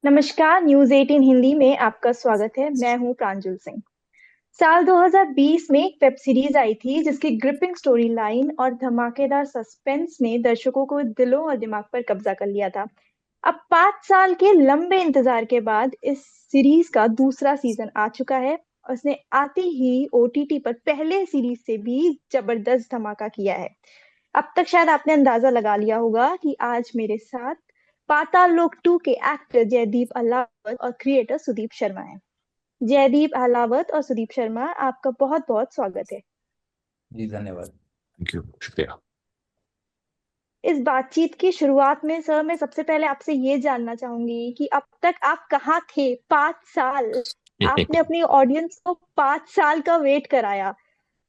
नमस्कार। न्यूज 18 हिंदी में आपका स्वागत है। मैं हूं प्रांजल सिंह। साल 2020 में एक वेब सीरीज आई थी जिसकी ग्रिपिंग स्टोरी लाइन और धमाकेदार सस्पेंस ने दर्शकों को दिलों और दिमाग पर कब्जा कर लिया था। अब 5 साल के लंबे इंतजार के बाद इस सीरीज का दूसरा सीजन आ चुका है और उसने आते ही ओटीटी पर पहले सीरीज से भी जबरदस्त धमाका किया है। अब तक शायद आपने अंदाजा लगा लिया होगा कि आज मेरे साथ पाताल लोक 2 के एक्टर जयदीप अहलावत और क्रिएटर सुदीप शर्मा हैं। जयदीप अहलावत और सुदीप शर्मा, आपका बहुत बहुत स्वागत है। जी धन्यवाद। थैंक यू, शुक्रिया। इस बातचीत की शुरुआत में सर मैं सबसे पहले आपसे ये जानना चाहूंगी कि अब तक आप कहाँ थे 5 साल। आपने अपनी ऑडियंस को 5 साल का वेट कराया,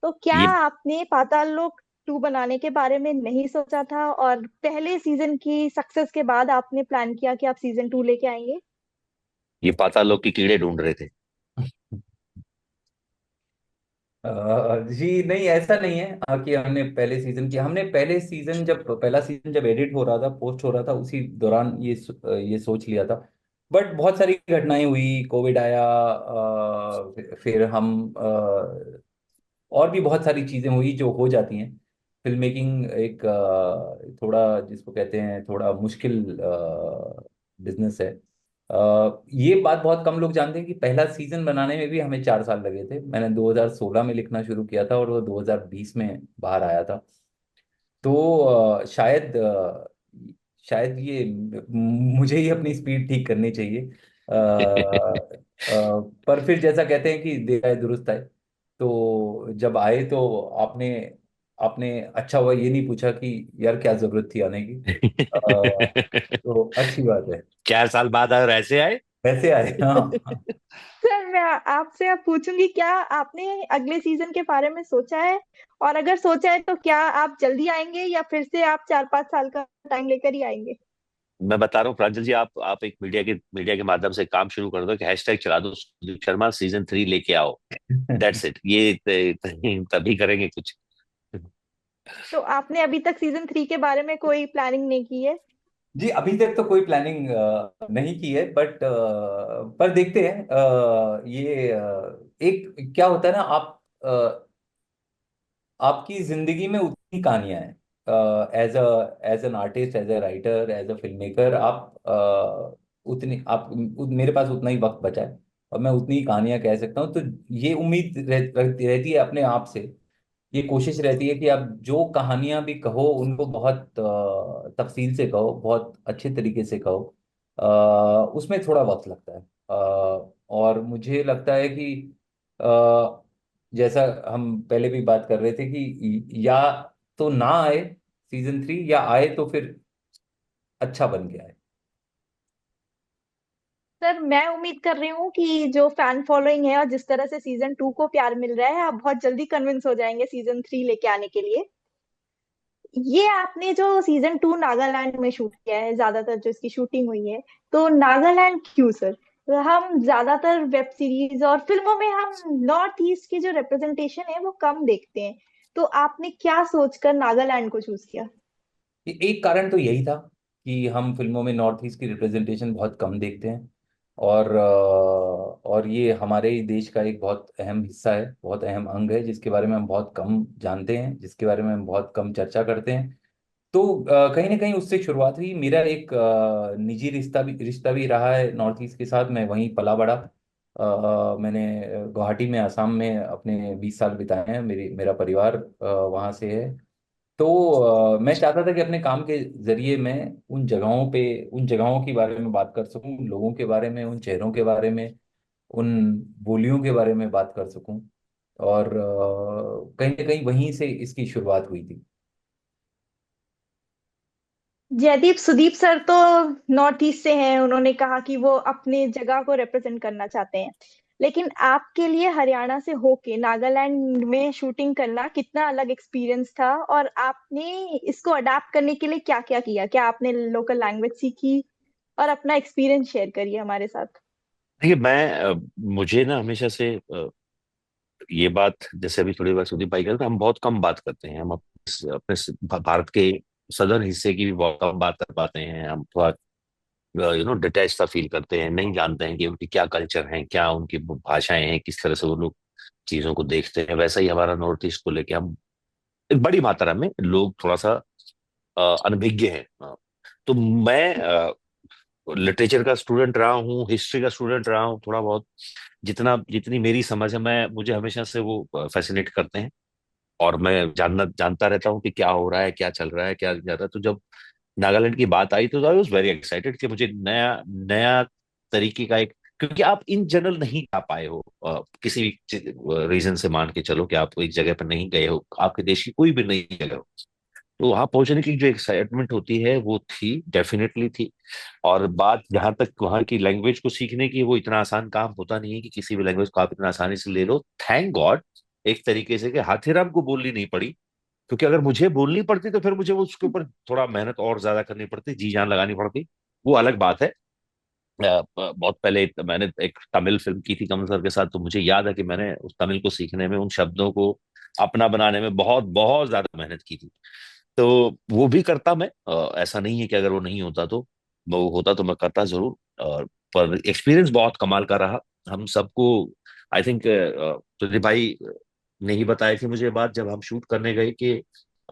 तो क्या ये आपने पाताल लोक 2 बनाने के बारे में नहीं सोचा था और पहले सीजन की सक्सेस के बाद आपने प्लान किया कि आप सीजन 2 लेके आएंगे? ये पाताल लोक के कीड़े ढूंढ रहे थे। जी नहीं, ऐसा नहीं है कि हमने पहले सीजन जब पहला सीजन जब एडिट हो रहा था, पोस्ट हो रहा था, उसी दौरान ये सोच लिया था। बट बहुत सारी घटनाएं हुई, कोविड आया, फिर हम और भी बहुत सारी चीजें हुई जो हो जाती हैं। फिल्म मेकिंग एक थोड़ा, जिसको कहते हैं, थोड़ा मुश्किल बिजनेस है। ये बात बहुत कम लोग जानते हैं कि पहला सीजन बनाने में भी हमें 4 साल लगे थे। मैंने 2016 में लिखना शुरू किया था और वो 2020 में बाहर आया था। तो शायद ये मुझे ही अपनी स्पीड ठीक करनी चाहिए। पर फिर जैसा कहते हैं कि देर आए दुरुस्त आए। तो जब आए तो आपने आपने अच्छा हुआ ये नहीं पूछा कि यार क्या जरूरत थी आने की। तो अच्छी बात है। 4 साल बाद और ऐसे आए। वैसे आए, हाँ। सर मैं आपसे अब पूछूंगी, क्या आपने अगले सीजन के बारे में सोचा है? और अगर सोचा है तो क्या आप जल्दी आएंगे या फिर से आप 4-5 साल का टाइम लेकर ही आएंगे? मैं बता रहा हूँ प्रांजल जी, आप एक मीडिया के माध्यम से काम शुरू कर दो कि हैशटैग चला दो, सुदीप शर्मा सीजन 3 लेके आओ। That's it. ये तभी करेंगे कुछ। तो आपने अभी तक सीजन 3 के बारे में कोई प्लानिंग नहीं की है? जी अभी तक तो कोई प्लानिंग नहीं की है, बट पर देखते हैं। एक क्या होता है ना, आपकी जिंदगी में उतनी कहानियां हैं। As an artist, as a writer, as a film maker, मेरे पास उतना ही वक्त बचा है और मैं उतनी ही कहानियां कह सकता हूँ। तो ये उम्मीद रहती है अपने आप से। ये कोशिश रहती है कि आप जो कहानियां भी कहो उनको बहुत तफसील से कहो, बहुत अच्छे तरीके से कहो। उसमें थोड़ा वक्त लगता है। और मुझे लगता है कि अ, जैसा हम पहले भी बात कर रहे थे कि या तो ना आए सीजन 3, या आए तो फिर अच्छा बन के आए। सर मैं उम्मीद कर रही हूँ कि जो फैन फॉलोइंग है और जिस तरह से सीजन 2 को प्यार मिल रहा है, आप बहुत जल्दी कन्विंस हो जाएंगे सीजन 3 लेके आने के लिए। ये आपने जो सीजन 2 नागालैंड में शूट किया है, ज्यादातर जो इसकी शूटिंग हुई है, तो नागालैंड क्यों सर? तो हम ज्यादातर वेब सीरीज और फिल्मों में हम नॉर्थ ईस्ट की जो रिप्रेजेंटेशन है वो कम देखते हैं। तो आपने क्या सोचकर नागालैंड को चूज किया? एक कारण तो यही था कि हम फिल्मों में नॉर्थ ईस्ट की रिप्रेजेंटेशन बहुत कम देखते हैं। और ये हमारे ही देश का एक बहुत अहम हिस्सा है, बहुत अहम अंग है, जिसके बारे में हम बहुत कम जानते हैं, जिसके बारे में हम बहुत कम चर्चा करते हैं। तो कहीं ना कहीं उससे शुरुआत हुई। मेरा एक निजी रिश्ता भी रहा है नॉर्थ ईस्ट के साथ। मैं वहीं पला बड़ा। मैंने गुवाहाटी में, असम में अपने 20 साल बिताए हैं। मेरा परिवार वहाँ से है। तो मैं चाहता था कि अपने काम के जरिए मैं उन जगहों के बारे में बात कर सकूं, उन लोगों के बारे में, उन चेहरों के बारे में, उन बोलियों के बारे में बात कर सकूं। और कहीं ना कहीं वहीं से इसकी शुरुआत हुई थी। जयदीप सुदीप सर तो नॉर्थ ईस्ट से हैं, उन्होंने कहा कि वो अपने जगह को रिप्रेजेंट करना चाहते हैं। लेकिन आपके लिए हरियाणा से होके नागालैंड में शूटिंग करना कितना अलग एक्सपीरियंस था, और आपने इसको अडाप्ट करने के लिए क्या क्या किया? क्या आपने लोकल लैंग्वेज सीखी? और अपना एक्सपीरियंस शेयर करिए हमारे साथ। देखिए, मुझे ना हमेशा से ये बात, जैसे अभी थोड़ी बार सुदीप भाई करते, हम बहुत कम बात करते हैं। हम अपने भारत के सदर्न हिस्से की भी बहुत कम बात कर पाते हैं। हम थोड़ा डिटैच सा फील करते हैं, नहीं जानते हैं कि उनकी क्या कल्चर है, क्या उनकी भाषाएं हैं, किस तरह से वो लोग चीजों को देखते हैं। वैसा ही हमारा नॉर्थ ईस्ट को लेके हम एक बड़ी मात्रा में लोग थोड़ा सा अनभिज्ञ हैं। तो मैं लिटरेचर का स्टूडेंट रहा हूँ, हिस्ट्री का स्टूडेंट रहा हूँ थोड़ा बहुत। जितनी मेरी समझ है, मैं मुझे हमेशा से वो फैसिनेट करते हैं। और मैं जानता रहता हूँ कि क्या हो रहा है, क्या चल रहा है, क्या नहीं जा रहा है। तो जब नागालैंड की बात आई तो आई वॉज वेरी एक्साइटेड कि मुझे नया नया तरीके का एक, क्योंकि आप इन जनरल नहीं जा पाए हो, किसी भी रीजन से मान के चलो कि आप एक जगह पर नहीं गए हो, आपके देश की कोई भी नई जगह हो, तो वहां पहुंचने की जो एक्साइटमेंट होती है वो थी, डेफिनेटली थी। और बात जहां तक वहां की लैंग्वेज को सीखने की, वो इतना आसान काम होता नहीं है कि किसी भी लैंग्वेज को आप इतना आसानी से ले लो। थैंक गॉड एक तरीके से कि हाथीराम को बोलनी नहीं पड़ी, क्योंकि अगर मुझे बोलनी पड़ती तो फिर मुझे वो उसके ऊपर थोड़ा मेहनत और ज्यादा करनी पड़ती, जी जान लगानी पड़ती। वो अलग बात है। बहुत पहले मैंने एक तमिल फिल्म की थी कमल सर के साथ, तो मुझे याद है कि मैंने उस तमिल को सीखने में, उन शब्दों को अपना बनाने में बहुत बहुत ज्यादा मेहनत की थी। तो वो भी करता मैं, ऐसा नहीं है कि अगर वो नहीं होता तो, वो होता तो मैं करता जरूर। और पर एक्सपीरियंस बहुत कमाल का रहा हम सबको। आई थिंक तुझे भाई ने ही बताया कि मुझे ये बात, जब हम शूट करने गए कि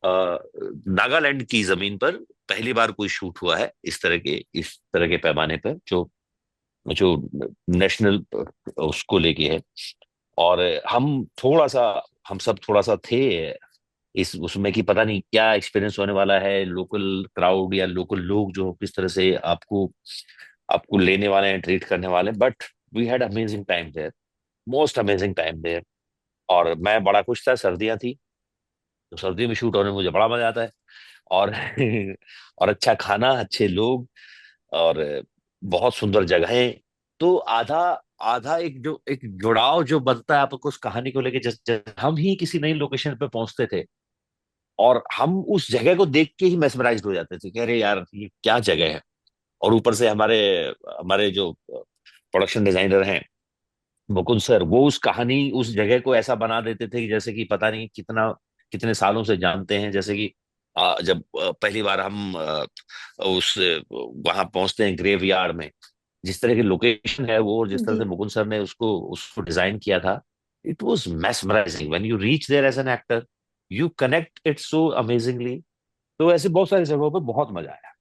नागालैंड की जमीन पर पहली बार कोई शूट हुआ है इस तरह के पैमाने पर, जो जो नेशनल उसको लेके है। और हम सब थोड़ा सा थे इस उसमें कि पता नहीं क्या एक्सपीरियंस होने वाला है, लोकल क्राउड या लोकल लोग जो किस तरह से आपको आपको लेने वाले हैं, ट्रीट करने वाले हैं। But we had amazing time there, most amazing time there. और मैं बड़ा खुश था, सर्दियां थी, तो सर्दियों में शूट होने में मुझे बड़ा मजा आता है। और और अच्छा खाना, अच्छे लोग, और बहुत सुंदर जगहें। तो आधा आधा एक जुड़ाव जो बनता है आपको उस कहानी को लेके, जब हम ही किसी नई लोकेशन पे पहुंचते थे और हम उस जगह को देख के ही मेस्मराइज्ड हो जाते थे कि अरे यार ये क्या जगह है। और ऊपर से हमारे हमारे जो प्रोडक्शन डिजाइनर हैं, मुकुंद सर, वो उस कहानी उस जगह को ऐसा बना देते थे कि जैसे कि पता नहीं कितने सालों से जानते हैं। जैसे कि जब पहली बार हम उस वहां पहुंचते हैं ग्रेव यार्ड में, जिस तरह की लोकेशन है वो, और जिस तरह जी से मुकुंद सर ने उसको उसको डिजाइन किया था, it was mesmerizing when you reach there as an actor, you connect it so amazingly. तो ऐसे बहुत सारी जगहों पर बहुत मजा आया।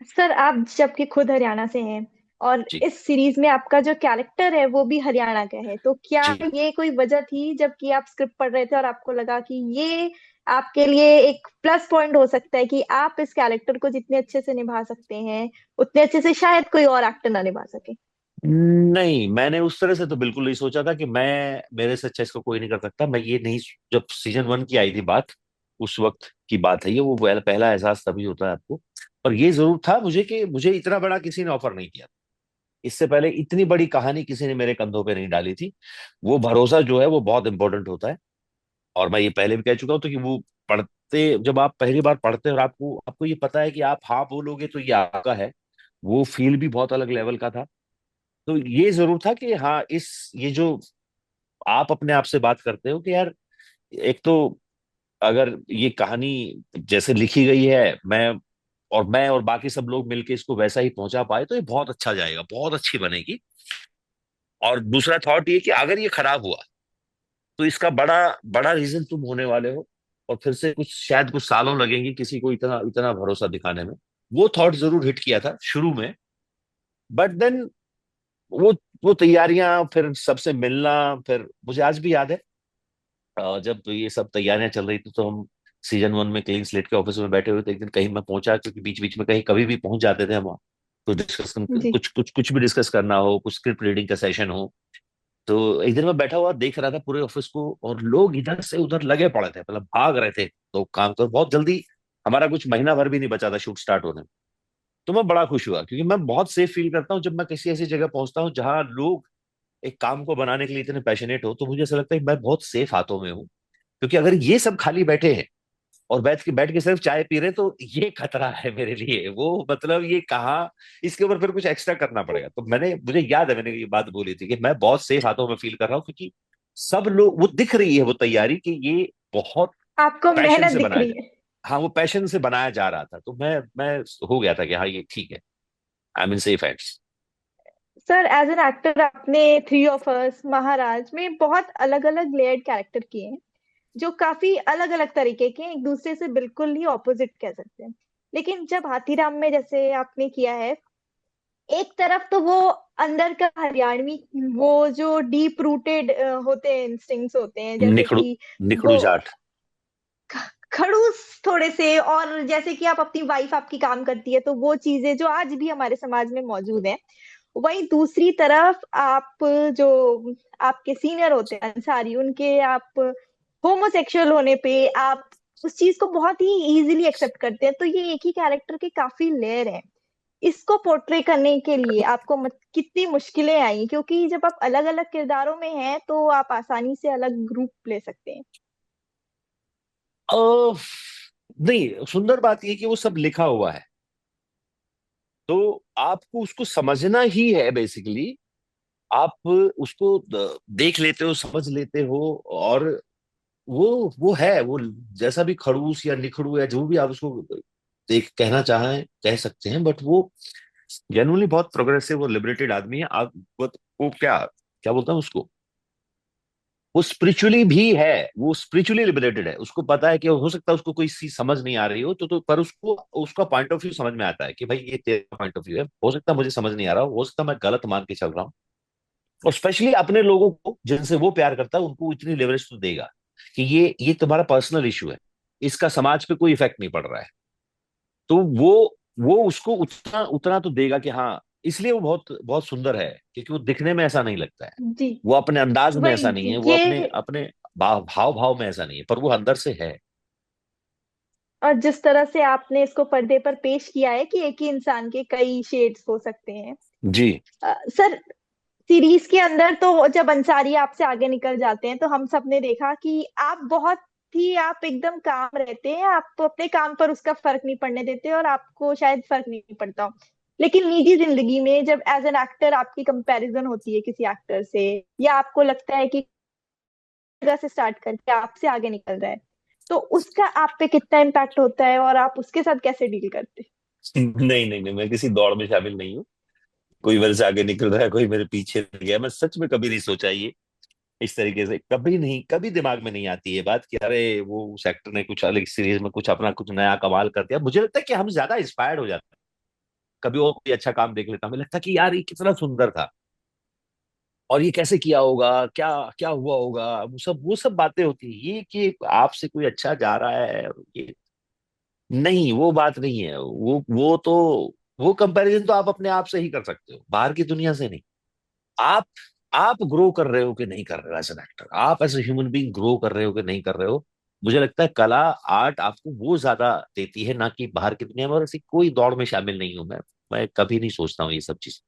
सर, आप जबकि खुद हरियाणा से हैं और जी इस सीरीज में आपका जो कैरेक्टर है वो भी हरियाणा का है, तो क्या जी। ये कोई वजह थी जबकि आप स्क्रिप्ट पढ़ रहे थे और आपको लगा कि ये आपके लिए एक प्लस पॉइंट हो सकता है कि आप इस कैरेक्टर को जितने अच्छे से निभा सकते हैं उतने अच्छे से शायद कोई और एक्टर ना निभा सके? नहीं, मैंने उस तरह से तो बिल्कुल नहीं सोचा था कि मैं, मेरे से अच्छा इसको कोई नहीं कर सकता। मैं ये नहीं, जब सीजन 1 की आई थी बात, उस वक्त की बात है ये, वो पहला एहसास तभी होता है आपको। और ये जरूर था मुझे कि मुझे इतना बड़ा किसी ने ऑफर नहीं किया। इससे पहले इतनी बड़ी कहानी किसी ने मेरे कंधों पे नहीं डाली थी। वो भरोसा जो है वो बहुत इंपॉर्टेंट होता है। और मैं ये पहले भी कह चुका हूँ, तो कि वो पढ़ते, जब आप पहली बार पढ़ते हैं और आपको आपको ये पता है कि आप हाँ बोलोगे तो ये आपका है, वो फील भी बहुत अलग लेवल का था। तो ये जरूर था कि हाँ, इस ये जो आप अपने आप से बात करते हो कि यार, एक तो अगर ये कहानी जैसे लिखी गई है, मैं और बाकी सब लोग मिलके इसको वैसा ही पहुंचा पाए, तो ये बहुत अच्छा जाएगा, बहुत अच्छी बनेगी। और दूसरा थॉट ये कि अगर ये खराब हुआ तो इसका बड़ा बड़ा रीजन तुम होने वाले हो, और फिर से शायद कुछ सालों लगेंगे किसी को इतना इतना भरोसा दिखाने में। वो थॉट जरूर हिट किया था शुरू में। बट देन वो वो तैयारियां, फिर सबसे मिलना, फिर मुझे आज भी याद है, जब ये सब तैयारियां चल रही थी तो हम सीजन 1 में क्लीन स्लेट के ऑफिस में बैठे हुए थे। एक दिन कहीं मैं पहुंचा, क्योंकि बीच बीच में कहीं कभी भी पहुंच जाते थे हम वहाँ, कुछ डिस्कस, जी कुछ भी डिस्कस करना हो, कुछ स्क्रिप्ट रीडिंग का सेशन हो। तो एक दिन मैं बैठा हुआ देख रहा था पूरे ऑफिस को, और लोग इधर से उधर लगे पड़े थे, मतलब भाग रहे थे। तो काम तो बहुत जल्दी, हमारा कुछ महीना भर भी नहीं बचा था शूट स्टार्ट होने में। तो मैं बड़ा खुश हुआ, क्योंकि मैं बहुत सेफ फील करता हूँ जब मैं किसी ऐसी जगह पहुंचता हूँ जहां लोग एक काम को बनाने के लिए इतने पैशनेट हो। तो मुझे ऐसा लगता है कि मैं बहुत सेफ हाथों में हूँ। क्योंकि अगर ये सब खाली बैठे हैं और बैठ के सिर्फ चाय पी रहे हैं, तो ये खतरा है मेरे लिए। वो मतलब ये कहाँ, इसके ऊपर फिर कुछ एक्स्ट्रा करना पड़ेगा। तो मुझे याद है मैंने ये बात बोली थी कि मैं बहुत सेफ हाथों में फील कर रहा हूँ, क्योंकि सब लोग, वो दिख रही है वो तैयारी कि ये बहुत आपको पैशन मेहनत से दिख बनाया रही जाए। है। हाँ वो पैशन से बनाया जा रहा था, तो मैं हो गया था कि हाँ ये ठीक है, I mean safe hands. Sir as an actor आपने थ्री ऑफ अस, महाराज में बहुत अलग अलग लेयर्ड कैरेक्टर किए हैं, जो काफी अलग अलग तरीके के हैं, एक दूसरे से बिल्कुल ही ऑपोजिट कह सकते हैं। लेकिन जब हाथीराम में जैसे आपने किया है, एक तरफ तो वो अंदर का हरियाणवी, वो जो डीप रूटेड होते हैं, इंस्टिंक्ट्स होते हैं, जैसे निखड़ू कि निखड़ू वो जाट। खड़ूस थोड़े से, और जैसे कि आप अपनी वाइफ आपकी काम करती है, तो वो चीजें जो आज भी हमारे समाज में मौजूद हैं। वहीं दूसरी तरफ आप जो आपके सीनियर होते हैं अंसारी, उनके आप होमोसेक्सुअल होने पे आप उस चीज को बहुत ही इजीली एक्सेप्ट करते हैं। तो ये एक ही कैरेक्टर के काफी लेयर हैं। इसको पोर्ट्रे करने के लिए आपको कितनी मुश्किलें आई, क्योंकि जब आप अलग अलग किरदारों में हैं तो आप आसानी से अलग रूप ले सकते हैं। अ, नहीं, सुंदर बात यह कि वो सब लिखा हुआ है, तो आपको उसको समझना ही है बेसिकली। आप उसको देख लेते हो, समझ लेते हो, और वो है वो, जैसा भी खड़ूस या निखड़ू या जो भी आप उसको देख कहना चाहें कह सकते हैं, बट वो जेनुअनली बहुत प्रोग्रेसिव और लिबरेटेड आदमी है। आप वो क्या क्या बोलता हूँ उसको, वो स्पिरिचुअली भी है, वो स्पिरिचुअली लिबरेटेड है। उसको पता है कि हो सकता है उसको कोई चीज समझ नहीं आ रही हो, तो पर उसको उसका पॉइंट ऑफ व्यू समझ में आता है कि भाई ये तेरा पॉइंट ऑफ व्यू है, हो सकता है मुझे समझ नहीं आ रहा, हो सकता है मैं गलत मान के चल रहा हूँ। और स्पेशली अपने लोगों को जिनसे वो प्यार करता है, उनको इतनी लेवरेज तो देगा कि ये तुम्हारा पर्सनल इशू है, इसका समाज पे कोई इफेक्ट नहीं पड़ रहा है। तो वो उसको उतना उतना तो देगा कि हाँ, इसलिए वो बहुत बहुत सुंदर है, क्योंकि वो दिखने में ऐसा नहीं लगता है, जी। वो अपने अंदाज में ऐसा नहीं वही है, वो अपने ये, अपने भाव भाव में ऐसा नहीं है, पर वो अंदर से है। और जिस तरह से आपने इसको पर्दे पर पेश किया है कि एक ही इंसान के कई शेड्स हो सकते हैं। जी। सर, सीरीज के अंदर तो जब अंसारी आपसे आगे निकल जाते हैं, तो हम सब ने देखा कि आप बहुत ही, आप एकदम काम रहते हैं, आप अपने काम पर उसका फर्क नहीं पड़ने देते, और आपको शायद फर्क नहीं पड़ता हो। लेकिन निजी जिंदगी में जब एज एन एक्टर आपकी कंपैरिजन होती है किसी एक्टर से, या आपको लगता है कि जगह से स्टार्ट करके आपसे आगे निकल रहा है, तो उसका आप पे कितना इम्पैक्ट होता है, और आप उसके साथ कैसे डील करते हैं? नहीं नहीं नहीं, मैं किसी दौड़ में शामिल नहीं हूँ। कोई मेरे से आगे निकल रहा है, कोई मेरे पीछे रह गया, मैं सच में कभी नहीं सोचा ये इस तरीके से, कभी नहीं, कभी दिमाग में नहीं आती ये बात कि अरे वो उस एक्टर ने कुछ अलग सीरीज में कुछ अपना कुछ नया कमाल कर दिया। मुझे लगता है कि हम ज्यादा इंस्पायर्ड हो जाते हैं, कभी और कोई अच्छा काम देख लेता, हमें लगता है कि यार ये कितना सुंदर था, और ये कैसे किया होगा, क्या क्या हुआ होगा, वो सब बातें होती है। ये कि आपसे कोई अच्छा जा रहा है, ये नहीं, वो बात नहीं है। वो तो वो कंपैरिजन तो आप अपने आप से ही कर सकते हो, बाहर की दुनिया से नहीं। आप आप ग्रो कर रहे हो कि नहीं कर रहे हो एज एन एक्टर, आप as a human being grow कर रहे हो कि नहीं कर रहे हो। मुझे लगता है कला, आर्ट आपको वो ज्यादा देती है, ना कि बाहर की दुनिया में। और ऐसी कोई दौड़ में शामिल नहीं हूं मैं कभी नहीं सोचता हूँ ये सब चीज।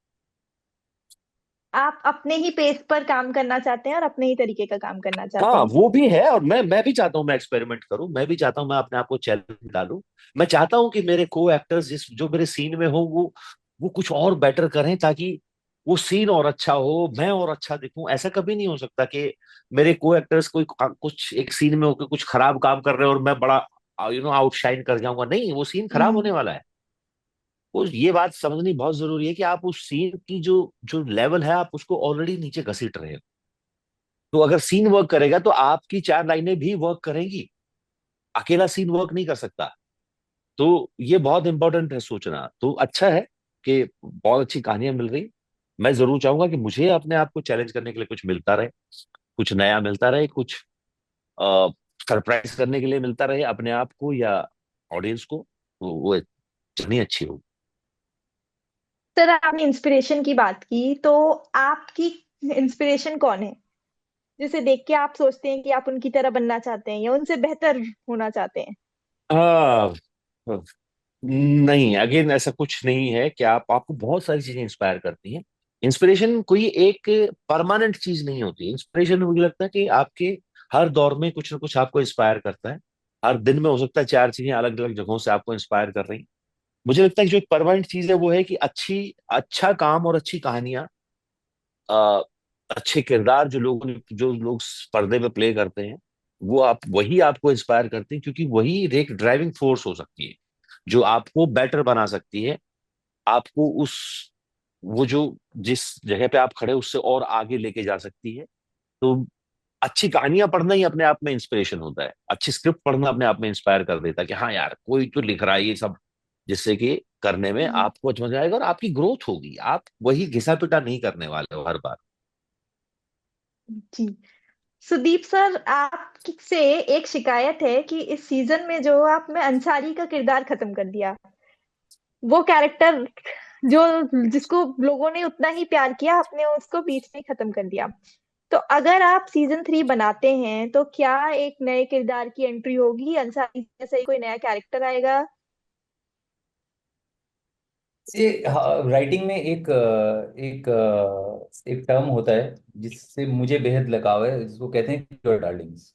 आप अपने ही पेस पर काम करना चाहते हैं और अपने ही तरीके का काम करना चाहते हाँ हैं। वो भी है, और मैं भी चाहता हूँ मैं एक्सपेरिमेंट करूं, मैं भी चाहता हूँ मैं अपने आप को चैलेंज डालूं। मैं चाहता हूँ कि मेरे को एक्टर्स जिस जो मेरे सीन में हो, वो कुछ और बेटर करें, ताकि वो सीन और अच्छा हो, मैं और अच्छा दिखूं। ऐसा कभी नहीं हो सकता कि मेरे को एक्टर्स कोई कुछ एक सीन में होकर कुछ खराब काम कर रहे हो और मैं बड़ा आउटशाइन कर जाऊंगा। नहीं, वो सीन खराब होने हम्म। वाला है। वो ये बात समझनी बहुत जरूरी है कि आप उस सीन की जो जो लेवल है, आप उसको ऑलरेडी नीचे घसीट रहे हो। तो अगर सीन वर्क करेगा तो आपकी चार लाइनें भी वर्क करेंगी, अकेला सीन वर्क नहीं कर सकता। तो ये बहुत इंपॉर्टेंट है सोचना। तो अच्छा है कि बहुत अच्छी कहानियां मिल रही। मैं जरूर चाहूंगा कि मुझे अपने आप को चैलेंज करने के लिए कुछ मिलता रहे, कुछ नया मिलता रहे, कुछ सरप्राइज करने के लिए मिलता रहे अपने आप को या ऑडियंस को। वो जर्नी अच्छी हो। सर, आपने इंस्पिरेशन की बात की, तो आपकी इंस्पिरेशन कौन है जिसे देख के आप सोचते हैं कि आप उनकी तरह बनना चाहते हैं या उनसे बेहतर होना चाहते हैं? आ, नहीं, अगेन ऐसा कुछ नहीं है कि आपको बहुत सारी चीजें इंस्पायर करती हैं। इंस्पिरेशन कोई एक परमानेंट चीज नहीं होती। इंस्पिरेशन मुझे लगता है कि आपके हर दौर में कुछ ना कुछ आपको इंस्पायर करता है। हर दिन में हो सकता है चार चीजें अलग अलग जगहों से आपको इंस्पायर कर रही हैं। मुझे लगता है कि जो एक परमानेंट चीज है वो है कि अच्छा काम और अच्छी कहानियां, अ, अच्छे किरदार जो लोग पर्दे पे प्ले करते हैं, वो आप वही आपको इंस्पायर करते हैं, क्योंकि वही एक ड्राइविंग फोर्स हो सकती है जो आपको बेटर बना सकती है, आपको उस वो जो जिस जगह पे आप खड़े उससे और आगे लेके जा सकती है। तो अच्छी कहानियां पढ़ना ही अपने आप में इंस्पिरेशन होता है, अच्छी स्क्रिप्ट पढ़ना अपने आप में इंस्पायर कर देता है कि हाँ यार कोई तो लिख रहा है ये सब, जिससे कि करने में हम्म, आपको समझ आएगा और आपकी ग्रोथ होगी। आप वही घिसा पिटा नहीं करने वाले हो हर बार। जी। सुदीप सर, आपसे एक शिकायत है कि इस सीजन में जो आपने अंसारी का किरदार खत्म कर दिया, वो कैरेक्टर जो जिसको लोगों ने उतना ही प्यार किया, आपने उसको बीच में ही खत्म कर दिया। तो अगर आप सीजन 3 बनाते हैं तो क्या एक नए किरदार की एंट्री होगी, अंसारी जैसे ही कोई नया कैरेक्टर आएगा? ये राइटिंग में एक टर्म होता है जिससे मुझे बेहद लगाव है, जिसको कहते हैं कीवर्ड डार्लिंग्स।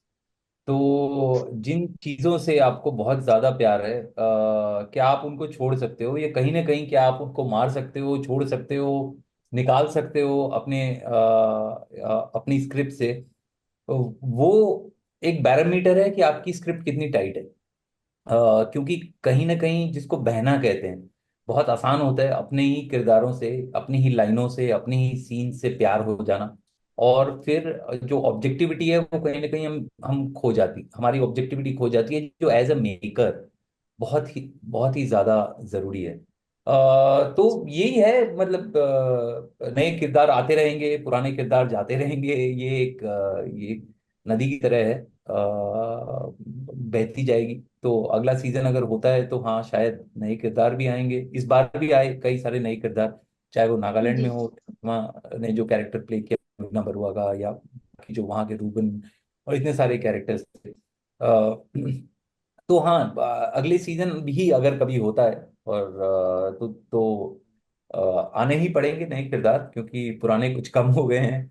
तो जिन चीजों से आपको बहुत ज्यादा प्यार है, क्या आप उनको छोड़ सकते हो? या कहीं ना कहीं क्या आप उनको मार सकते हो, छोड़ सकते हो, निकाल सकते हो अपनी स्क्रिप्ट से? तो वो एक बैरोमीटर है कि आपकी स्क्रिप्ट कितनी टाइट है। क्योंकि कहीं ना कहीं जिसको बहना कहते हैं, बहुत आसान होता है अपने ही किरदारों से, अपनी ही लाइनों से, अपनी ही सीन से प्यार हो जाना। और फिर जो ऑब्जेक्टिविटी है वो कहीं ना कहीं हम खो जाती, हमारी ऑब्जेक्टिविटी खो जाती है, जो एज अ मेकर बहुत ही ज्यादा जरूरी है। तो यही है, मतलब नए किरदार आते रहेंगे, पुराने किरदार जाते रहेंगे। ये एक नदी की तरह है, बहती जाएगी। तो अगला सीजन अगर होता है तो हाँ, शायद नए किरदार भी आएंगे। इस बार भी आए कई सारे नए किरदार, चाहे वो नागालैंड में जी। हो, वहाँ ने जो कैरेक्टर प्ले किया रुगना बरुआ का, या बाकी जो वहाँ के रूबन, और इतने सारे कैरेक्टर्स थे। तो हाँ, अगले सीजन भी अगर कभी होता है, और आने ही पड़ेंगे नए किरदार, क्योंकि पुराने कुछ कम हो गए हैं।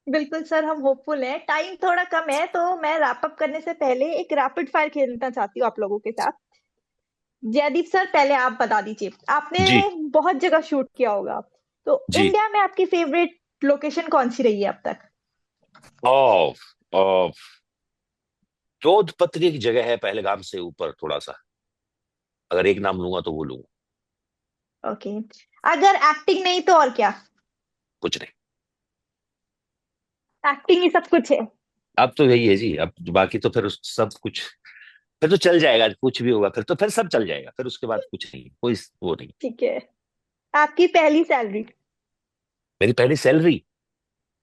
बिल्कुल सर, हम होपफुल हैं। टाइम थोड़ा कम है तो मैं रैप अप करने से पहले एक रैपिड फायर खेलना चाहती हूँ आप लोगों के साथ। जयदीप सर, पहले आप बता दीजिए, आपने जी बहुत जगह शूट किया होगा, तो जी। इंडिया में आपकी फेवरेट लोकेशन कौन सी रही है अब तक? ओ, ओ, जोधपत्री की जगह है पहलगाम से ऊपर थोड़ा सा, अगर एक नाम लूंगा तो वो लूंगा। ओके। अगर एक्टिंग नहीं तो और क्या? कुछ नहीं। एक्टिंग ही सब कुछ है। अब तो यही है जी, अब बाकी तो फिर सब कुछ, फिर तो चल जाएगा, कुछ भी होगा फिर तो, फिर सब चल जाएगा, फिर उसके बाद कुछ नहीं, कोई वो नहीं। ठीक है। आपकी पहली सैलरी? मेरी पहली सैलरी,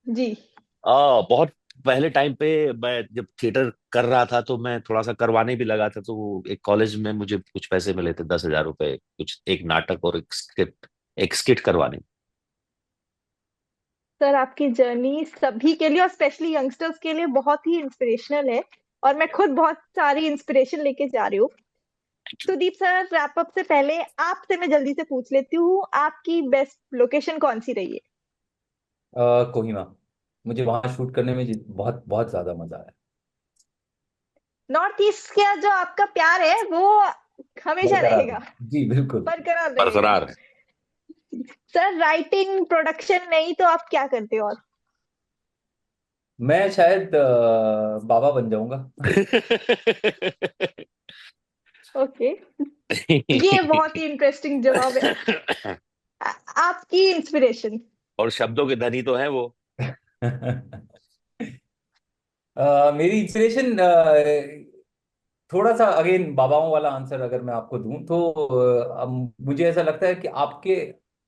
जी। बहुत पहले टाइम पे, मैं जब थिएटर कर रहा था तो मैं थोड़ा सा करवाने भी लगा था, तो एक कॉलेज में मुझे कुछ पैसे मिले थे, 10,000 रुपए, कुछ एक नाटक और एक स्किट करवाने। सर, आपकी जर्नी सभी के लिए और स्पेशली यंगस्टर्स के लिए बहुत ही इंस्पिरेशनल है, और मैं खुद बहुत सारी इंस्पिरेशन लेके जा रही हूँ। सुदीप सर, रैप अप से पहले आपसे मैं जल्दी से पूछ लेती हूँ, आपकी बेस्ट लोकेशन कौन सी रही है? कोहिमा। मुझे वहां शूट करने में बहुत बहुत ज्यादा मजा आया। नॉर्थ ईस्ट का जो आपका प्यार है वो हमेशा बरकरार है। रहेगा, जी बिल्कुल। बरकरार रहेगा। बरकरार है। सर, राइटिंग प्रोडक्शन नहीं तो आप क्या करते हो और? मैं शायद बाबा बन जाऊंगा। ओके। ये बहुत ही इंटरेस्टिंग जवाब है। आपकी इंस्पिरेशन? और शब्दों के धनी तो हैं वो। मेरी इंस्पिरेशन, थोड़ा सा अगेन बाबाओं वाला आंसर अगर मैं आपको दूं तो मुझे ऐसा लगता है कि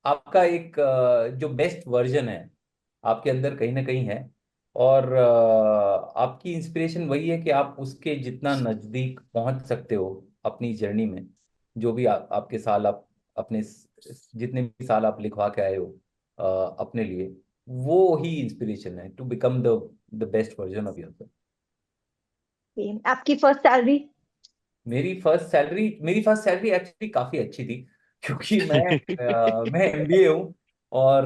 आपका एक जो बेस्ट वर्जन है आपके अंदर कहीं ना कहीं है। और आपकी इंस्पिरेशन वही है कि आप उसके जितना नजदीक पहुंच सकते हो अपनी जर्नी में। जो भी आपके साल, आप अपने जितने भी साल आप लिखवा के आए हो अपने लिए, वो ही इंस्पिरेशन है to become the best version of yourself. आपकी फर्स्ट सैलरी? मेरी फर्स्ट सैलरी एक्चुअली काफी अच्छी थी, क्योंकि मैं एमबीए हूँ। और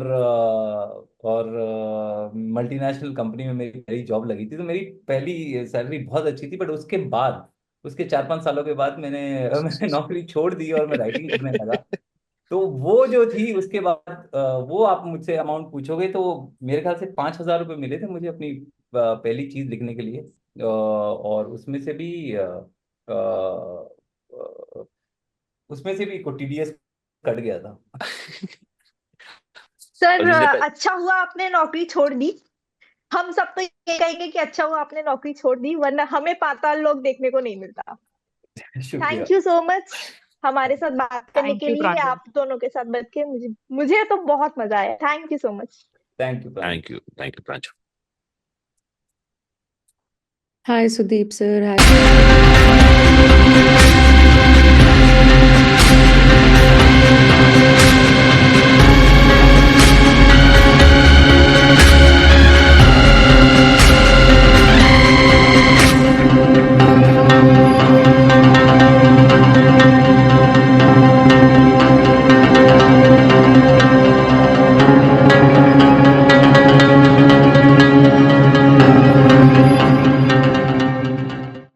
मल्टीनेशनल कंपनी में मेरी पहली जॉब लगी थी, तो मेरी पहली सैलरी बहुत अच्छी थी। बट उसके बाद, उसके 4-5 सालों के बाद मैंने नौकरी छोड़ दी और मैं राइटिंग करने लगा। तो वो जो थी उसके बाद, वो आप मुझसे अमाउंट पूछोगे तो मेरे ख्याल से 5,000 रुपये मिले थे मुझे अपनी पहली चीज लिखने के लिए, और उसमें से भी TDS कट गया था। सर, और जिसने अच्छा हुआ आपने नौकरी छोड़ दी। हम सब तो ये कहेंगे कि अच्छा हुआ आपने नौकरी छोड़ दी, वरना हमें पाताल लोक देखने को नहीं मिलता। शुक्रिया। थैंक यू सो मच हमारे साथ बात करने थैंक के यू लिए। प्रांजल। आप दोनों के साथ बैठ के मुझे मुझे तो बहुत मजा आया। Thank you so much. Thank you Pranjal. Thank you Pranjal. Hi, Sudeep sir. Hi.